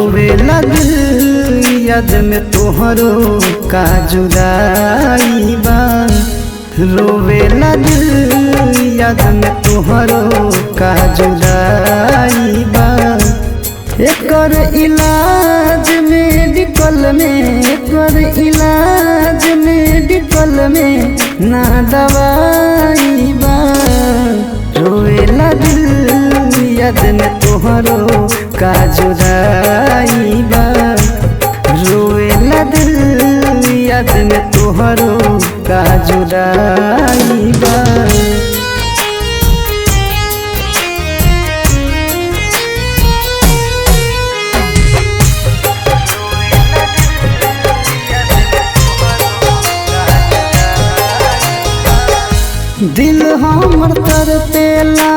रोवेला दिल याद में तोहरो का जुदाई बा। रोवेला दिल याद में तोहरो का जुदाई बा। एकर इलाज मेडिकल में, एकर इलाज मेडिकल में ना दवाई बा। रोवेला दिल याद में तोहरो का जुदाई बा। रोवेला दिल याद में तोहरो का जुदाई बा। दिल हमर तरपेला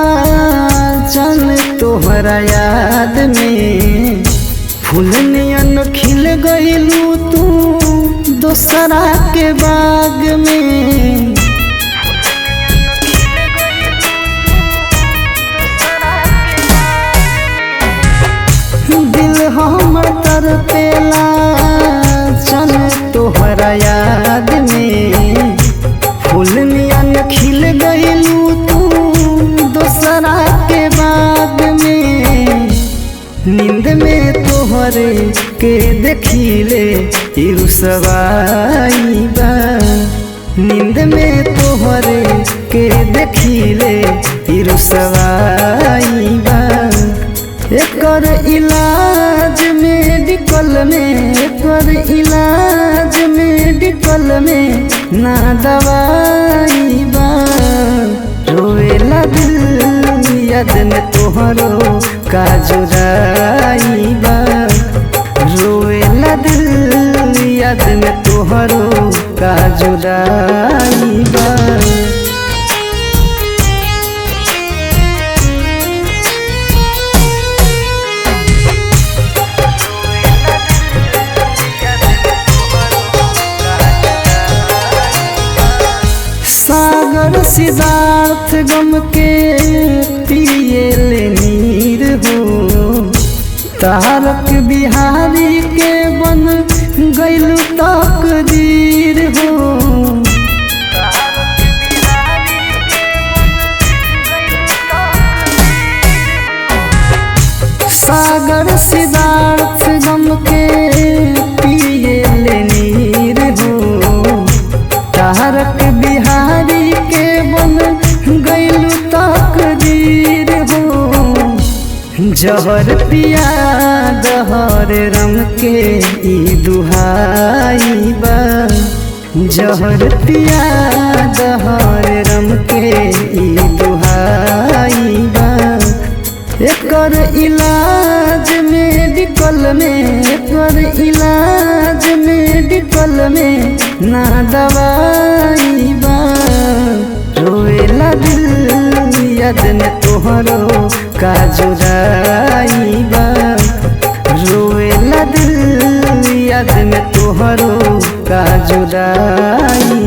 जान तोहरा याद में। फूल नियन खिल गइलू तू दोसरा के बाग में। दिल हमर तरपेला जान तोहरा याद में। फूल नियन खिल गइलू तू दोसरा के बाग में। नींद में तोहरे के देखिले रुसवाई बा। नींद में तोहरे के देखिले रुसवाई बा। एकर इलाज मेडिकल में, एकर इलाज मेडिकल में ना दवाई बा। रोवेला दिल याद में तोहरो का जुदाई बा। रोवेला दिल याद में तोहरो का जुदाई बा। सागर सिद्धार्थ गम के पिए ले नीर हो। तारक बिहारी के बन गइलू तकदीर हो। सागर सिद्धार्थ गम के पिए ले नीर हो। तारक बिहारी के बन गइलू तकदीर हो। जहर पिया दहर रंग के ई दुहाई बा। जहर पिया दहर रंग के ई दुहाई बा। एकर इलाज मेडिकल में, एकर इलाज मेडिकल में ना दवाई बा। रोवेला दिल याद में तोहरो का जुदाई बा। रोवेला दिल याद में तोहरो का जुदाई